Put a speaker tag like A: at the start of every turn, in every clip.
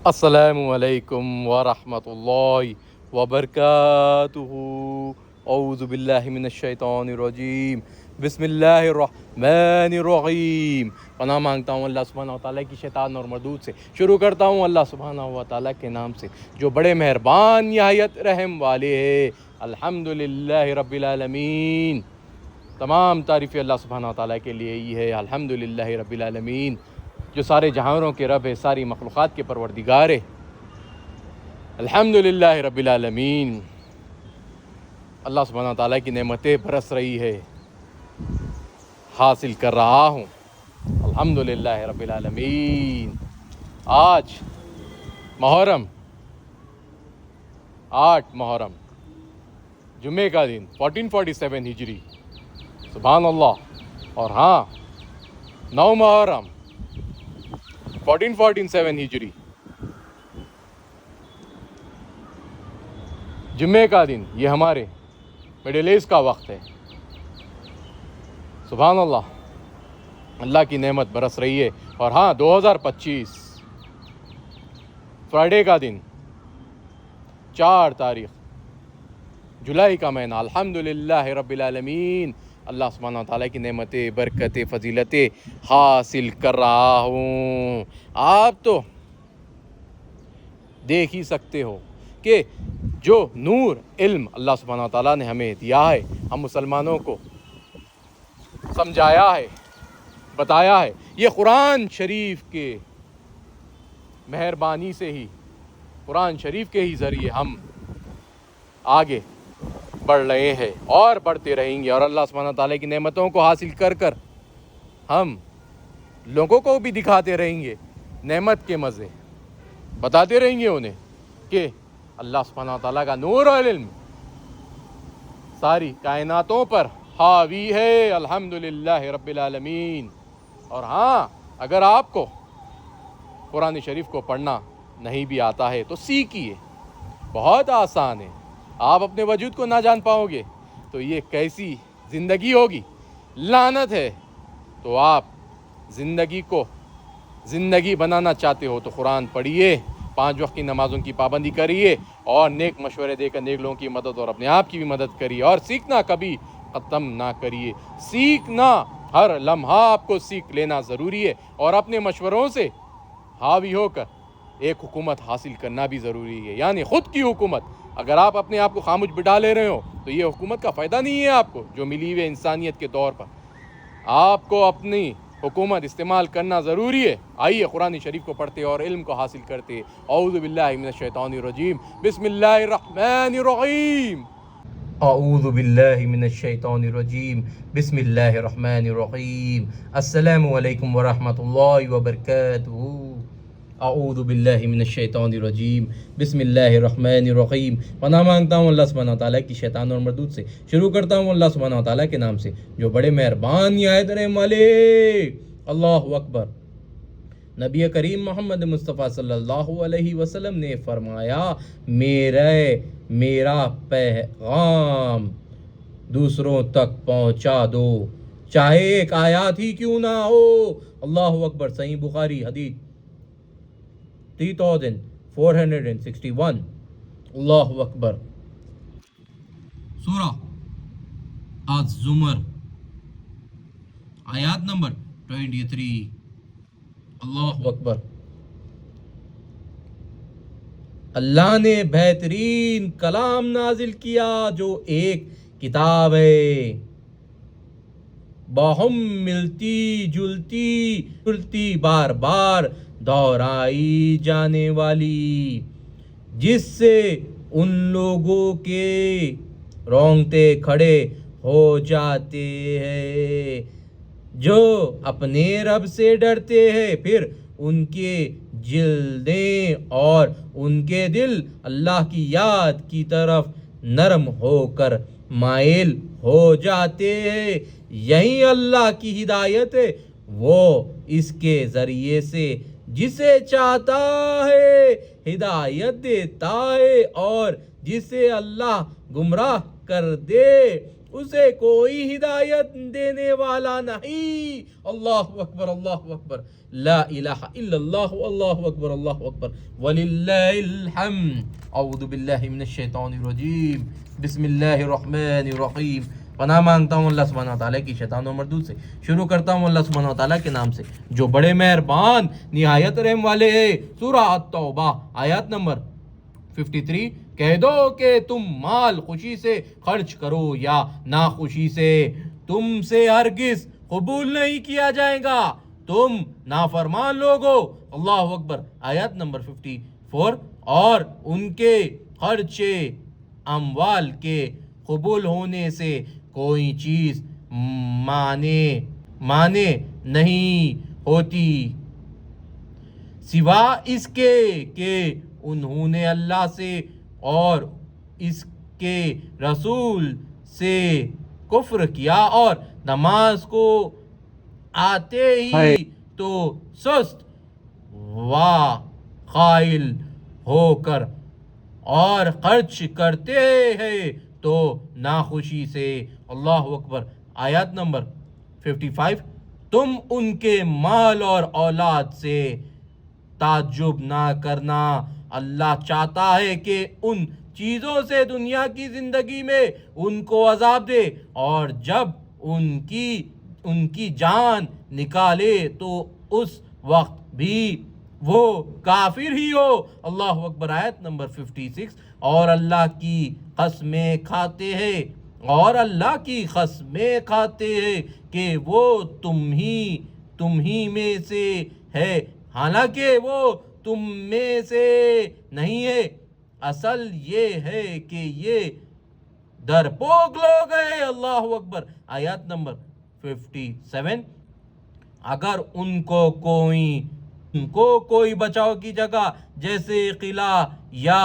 A: السلام علیکم ورحمۃ اللہ وبرکاتہ۔ اعوذ باللہ من الشیطان الرجیم، بسم اللہ الرحمن الرحیم۔ پناہ مانگتا ہوں اللہ سبحانہ و تعالیٰ کی شیطان اور مردود سے۔ شروع کرتا ہوں اللہ سبحانہ و تعالیٰ کے نام سے جو بڑے مہربان نہایت رحم والے ہیں۔ الحمدللہ رب العالمین۔ تمام تعریفیں اللہ سبحانہ و تعالیٰ کے لیے ہی ہے۔ الحمدللہ رب العالمین، جو سارے جہانوں کے رب ہے، ساری مخلوقات کے پروردگار ہے۔ الحمدللہ رب العالمین۔ اللہ سبحانہ تعالیٰ کی نعمتیں برس رہی ہے، حاصل کر رہا ہوں۔ الحمدللہ رب العالمین۔ آج محرم 8 محرم جمعے کا دن 1447 ہجری، سبحان اللہ۔ اور ہاں 9 محرم 1447 ہجری، جمعے کا دن، یہ ہمارے مڈل ایسٹ کا وقت ہے۔ سبحان اللہ، اللہ کی نعمت برس رہی ہے۔ اور ہاں 2025 فرائیڈے کا دن، 4 تاریخ جولائی کا مہینہ۔ الحمدللہ رب العالمین، اللہ سبحانہ تعالیٰ کی نعمتیں، برکتیں، فضیلتیں حاصل کر رہا ہوں۔ آپ تو دیکھ ہی سکتے ہو کہ جو نور علم اللہ سبحانہ تعالیٰ نے ہمیں دیا ہے، ہم مسلمانوں کو سمجھایا ہے، بتایا ہے، یہ قرآن شریف کے مہربانی سے ہی، قرآن شریف کے ہی ذریعے ہم آگے بڑھ رہے ہیں اور بڑھتے رہیں گے۔ اور اللہ سبحانہ تعالیٰ کی نعمتوں کو حاصل کر کر ہم لوگوں کو بھی دکھاتے رہیں گے نعمت کے مزے، بتاتے رہیں گے انہیں کہ اللہ سبحانہ تعالیٰ کا نور اور علم ساری کائناتوں پر حاوی ہے۔ الحمدللہ رب العالمین۔ اور ہاں، اگر آپ کو قرآن شریف کو پڑھنا نہیں بھی آتا ہے تو سیکھیے، بہت آسان ہے۔ آپ اپنے وجود کو نہ جان پاؤ گے تو یہ کیسی زندگی ہوگی، لعنت ہے۔ تو آپ زندگی کو زندگی بنانا چاہتے ہو تو قرآن پڑھیے، 5 وقت کی نمازوں کی پابندی کریے، اور نیک مشورے دے کر نیک لوگوں کی مدد اور اپنے آپ کی بھی مدد کریے، اور سیکھنا کبھی ختم نہ کریے۔ سیکھنا، ہر لمحہ آپ کو سیکھ لینا ضروری ہے، اور اپنے مشوروں سے حاوی ہو کر ایک حکومت حاصل کرنا بھی ضروری ہے، یعنی خود کی حکومت۔ اگر آپ اپنے آپ کو خاموش بٹھا لے رہے ہو تو یہ حکومت کا فائدہ نہیں ہے آپ کو، جو ملی ہوئی انسانیت کے طور پر۔ آپ کو اپنی حکومت استعمال کرنا ضروری ہے۔ آئیے قرآن شریف کو پڑھتے اور علم کو حاصل کرتے۔ اعوذ باللہ من الشیطان الرجیم، بسم اللہ الرحمن الرحیم۔ اعوذ باللہ من الشیطان الرجیم، بسم اللہ الرحمن الرحیم۔ السلام علیکم ورحمۃ اللہ وبرکاتہ۔ اعوذ باللہ من الشیطان الرجیم، بسم اللہ الرحمن الرحیم۔ پناہ مانگتا ہوں اللہ سبحانہ تعالیٰ کی شیطان اور مردود سے۔ شروع کرتا ہوں اللہ سبحانہ تعالیٰ کے نام سے جو بڑے مہربان نہایت رحم والے۔ اللہ اکبر۔ نبی کریم محمد مصطفیٰ صلی اللہ علیہ وسلم نے فرمایا، میرا پیغام دوسروں تک پہنچا دو، چاہے ایک آیات ہی کیوں نہ ہو۔ اللہ اکبر۔ صحیح بخاری حدیث 3461۔ اللہ اکبر۔ سورہ الزمر، آیات نمبر 23۔ اللہ اکبر۔ اللہ نے بہترین کلام نازل کیا جو ایک کتاب ہے، باہم ملتی جلتی بار بار دہرائی جانے والی، جس سے ان لوگوں کے رونگٹے کھڑے ہو جاتے ہیں جو اپنے رب سے ڈرتے ہیں، پھر ان کے جلدیں اور ان کے دل اللہ کی یاد کی طرف نرم ہو کر مائل ہو جاتے ہیں۔ یہی اللہ کی ہدایت ہے، وہ اس کے ذریعے سے جسے چاہتا ہے ہدایت دیتا ہے، اور جسے اللہ گمراہ کر دے اسے کوئی ہدایت دینے والا نہیں۔ اللہ اکبر، اللہ اکبر، لا الہ الا اللہ، اللہ اکبر، اللہ اکبر، وللہ الحمد۔ اعوذ باللہ من الشیطان الرجیم، بسم اللہ الرحمن الرحیم۔ پناہ مانگتا ہوں اللہ سبحانہ وتعالیٰ کی شیطان و مردود سے۔ شروع کرتا ہوں اللہ سبحانہ وتعالیٰ کے نام سے جو بڑے مہربان نہایت رحم والے ہیں۔ سورہ التوبہ آیات نمبر 53۔ کہہ دو کہ تم مال خوشی سے خرچ کرو یا ناخوشی سے، تم سے ہرگز قبول نہیں کیا جائے گا، تم نافرمان لوگو۔ اللہ اکبر آیات نمبر 54۔ اور ان کے خرچے اموال کے قبول ہونے سے کوئی چیز مانے نہیں ہوتی، سوا اس کے کہ انہوں نے اللہ سے اور اس کے رسول سے کفر کیا اور نماز کو آتے ہی تو سست و قائل ہو کر اور خرچ کرتے ہیں تو ناخوشی سے۔ اللہ اکبر آیات نمبر 55۔ تم ان کے مال اور اولاد سے تعجب نہ کرنا، اللہ چاہتا ہے کہ ان چیزوں سے دنیا کی زندگی میں ان کو عذاب دے، اور جب ان کی جان نکالے تو اس وقت بھی وہ کافر ہی ہو۔ اللہ اکبر آیت نمبر 56۔ اور اللہ کی قسمیں کھاتے ہیں، اور اللہ کی قسمیں کھاتے ہیں کہ وہ تم ہی میں سے ہے، حالانکہ وہ تم میں سے نہیں ہے، اصل یہ ہے کہ یہ ڈرپوک لوگ ہیں۔ اللہ اکبر آیات نمبر 57۔ اگر ان کو کوئی بچاؤ کی جگہ جیسے قلعہ یا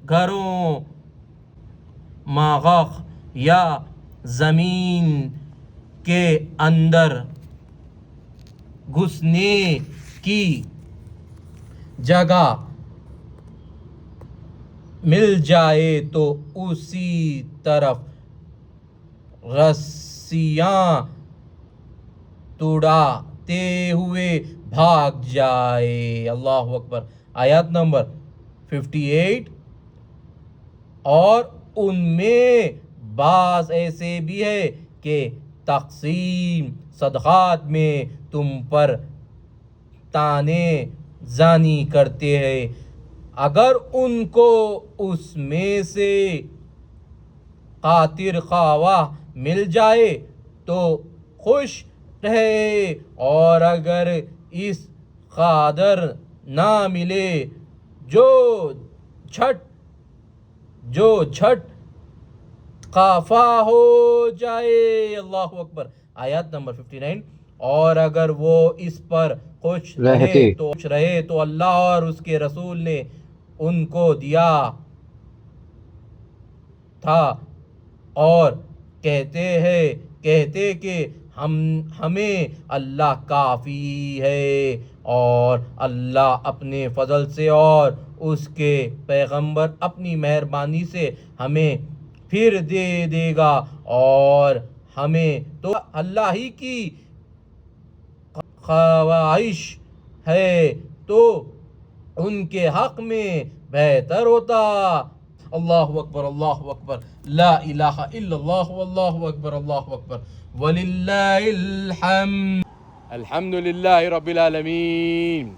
A: گھروں، ماغخ یا زمین کے اندر گھسنے کی جگہ مل جائے تو اسی طرف رسیاں توڑاتے ہوئے بھاگ جائے۔ اللہ اکبر آیات نمبر 58۔ اور ان میں بعض ایسے بھی ہے کہ تقسیم صدقات میں تم پر طعنہ زنی کرتے ہیں، اگر ان کو اس میں سے قاطر خواہ مل جائے تو خوش رہے، اور اگر اس قادر نہ ملے جو جھٹ خفا ہو جائے۔ اللہ اکبر آیات نمبر 59۔ اور اگر وہ اس پر خوش رہے تو اللہ اور اس کے رسول نے ان کو دیا تھا، اور کہتے کہ ہمیں اللہ کافی ہے، اور اللہ اپنے فضل سے اور اس کے پیغمبر اپنی مہربانی سے ہمیں پھر دے گا، اور ہمیں تو اللہ ہی کی خواہش ہے تو ان کے حق میں بہتر ہوتا۔ اللہ اکبر، اللہ اکبر، لا الہ الا اللہ، واللہ اکبر، اللہ اکبر، وللہ الحمد۔ الحمدللہ رب العالمین،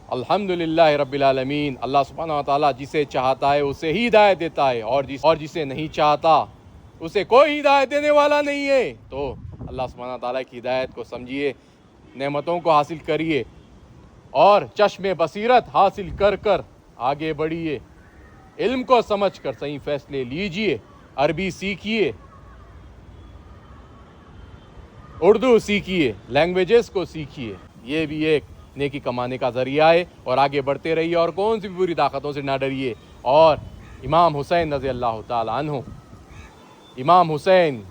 A: الحمدللہ رب العالمین۔ اللہ سبحانہ وتعالیٰ جسے چاہتا ہے اسے ہی ہدایت دیتا ہے، اور جسے نہیں چاہتا اسے کوئی ہدایت دینے والا نہیں ہے۔ تو اللہ سبحانہ وتعالیٰ کی ہدایت کو سمجھیے، نعمتوں کو حاصل کریے، اور چشم بصیرت حاصل کر آگے بڑھیے، علم کو سمجھ کر صحیح فیصلے لیجئے، عربی سیکھیے، اردو سیکھیے، لینگویجز کو سیکھیے، یہ بھی ایک نیکی کمانے کا ذریعہ ہے، اور آگے بڑھتے رہیے، اور کون سی بھی بری طاقتوں سے نہ ڈریے۔ اور امام حسین رضی اللہ تعالیٰ عنہ، امام حسین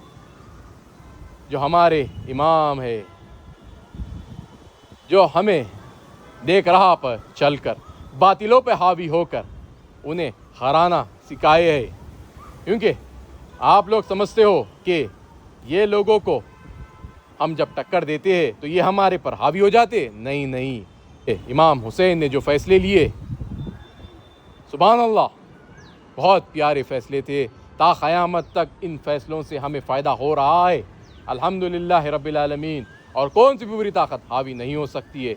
A: جو ہمارے امام ہے، جو ہمیں نیک راہ پر چل کر باطلوں پہ حاوی ہو کر انہیں ہرانا سکھائے ہے، کیونکہ آپ لوگ سمجھتے ہو کہ یہ لوگوں کو ہم جب ٹکر دیتے ہیں تو یہ ہمارے پر حاوی ہو جاتے؟ نہیں نہیں، امام حسین نے جو فیصلے لیے سبحان اللہ بہت پیارے فیصلے تھے، تا قیامت تک ان فیصلوں سے ہمیں فائدہ ہو رہا ہے الحمدللہ رب العالمین، اور کون سی بھی بری طاقت حاوی نہیں ہو سکتی ہے۔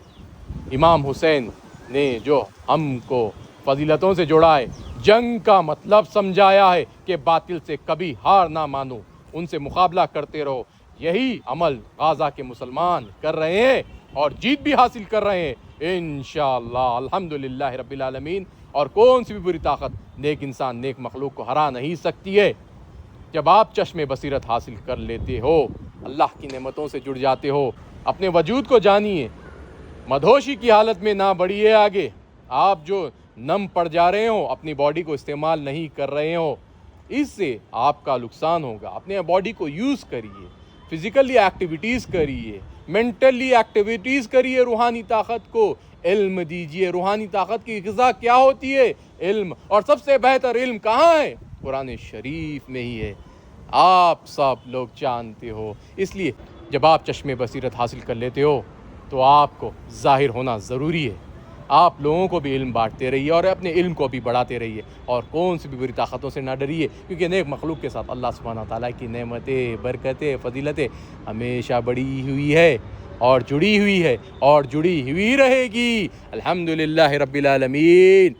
A: امام حسین نے جو ہم کو فضیلتوں سے جوڑا ہے، جنگ کا مطلب سمجھایا ہے کہ باطل سے کبھی ہار نہ مانو، ان سے مقابلہ کرتے رہو، یہی عمل غازہ کے مسلمان کر رہے ہیں اور جیت بھی حاصل کر رہے ہیں انشاءاللہ الحمدللہ رب العالمین، اور کون سی بھی بری طاقت نیک انسان نیک مخلوق کو ہرا نہیں سکتی ہے۔ جب آپ چشم بصیرت حاصل کر لیتے ہو، اللہ کی نعمتوں سے جڑ جاتے ہو، اپنے وجود کو جانیے، مدہوشی کی حالت میں نہ بڑھیے آگے، آپ جو نم پڑ جا رہے ہو، اپنی باڈی کو استعمال نہیں کر رہے ہو، اس سے آپ کا نقصان ہوگا۔ اپنے باڈی کو یوز کریے، فزیکلی ایکٹیویٹیز کریے، مینٹلی ایکٹیویٹیز کریے، روحانی طاقت کو علم دیجیے۔ روحانی طاقت کی غذا کیا ہوتی ہے؟ علم، اور سب سے بہتر علم کہاں ہے؟ قرآن شریف میں ہی ہے، آپ سب لوگ جانتے ہو۔ اس لیے جب آپ چشم بصیرت حاصل کر لیتے ہو تو آپ کو ظاہر ہونا ضروری ہے، آپ لوگوں کو بھی علم بانٹتے رہیے اور اپنے علم کو بھی بڑھاتے رہیے، اور کون سی بھی بری طاقتوں سے نہ ڈریے، کیونکہ نیک مخلوق کے ساتھ اللہ سبحانہ تعالیٰ کی نعمتیں، برکتیں، فضیلتیں ہمیشہ بڑھی ہوئی ہے اور جڑی ہوئی ہے اور جڑی ہوئی رہے گی الحمدللہ رب العالمین،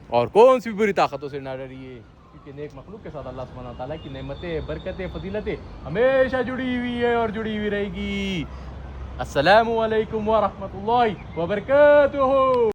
A: اور کون سی بھی بری طاقتوں سے نہ ڈریے، کیونکہ نیک مخلوق کے ساتھ اللہ سبحانہ تعالیٰ کی نعمتیں، برکتیں، فضیلتیں ہمیشہ جڑی ہوئی ہے اور جڑی ہوئی رہے گی۔ السلام علیکم ورحمۃ اللہ وبرکاتہ۔